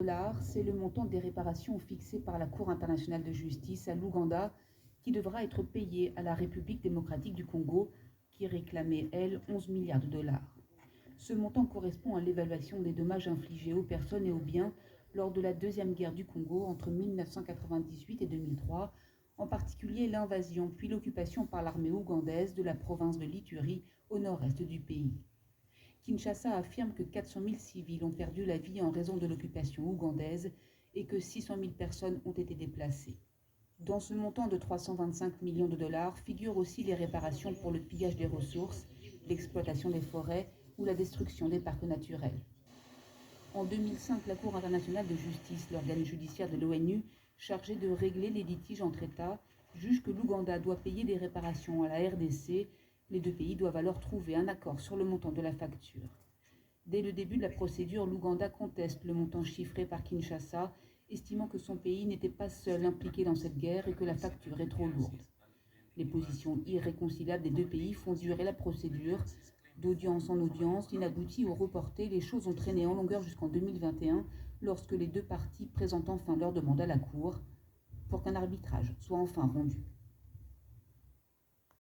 Dollars, c'est le montant des réparations fixées par la Cour internationale de justice à l'Ouganda qui devra être payé à la République démocratique du Congo qui réclamait, elle, 11 milliards de dollars. Ce montant correspond à l'évaluation des dommages infligés aux personnes et aux biens lors de la Deuxième Guerre du Congo entre 1998 et 2003, en particulier l'invasion puis l'occupation par l'armée ougandaise de la province de l'Ituri au nord-est du pays. Kinshasa affirme que 400 000 civils ont perdu la vie en raison de l'occupation ougandaise et que 600 000 personnes ont été déplacées. Dans ce montant de 325 millions de dollars figurent aussi les réparations pour le pillage des ressources, l'exploitation des forêts ou la destruction des parcs naturels. En 2005, la Cour internationale de justice, l'organe judiciaire de l'ONU, chargé de régler les litiges entre États, juge que l'Ouganda doit payer des réparations à la RDC. Les deux pays doivent alors trouver un accord sur le montant de la facture. Dès le début de la procédure, l'Ouganda conteste le montant chiffré par Kinshasa, estimant que son pays n'était pas seul impliqué dans cette guerre et que la facture est trop lourde. Les positions irréconciliables des deux pays font durer la procédure. D'audience en audience, inaboutie ou reportée, les choses ont traîné en longueur jusqu'en 2021, lorsque les deux parties présentent enfin leur demande à la Cour pour qu'un arbitrage soit enfin rendu.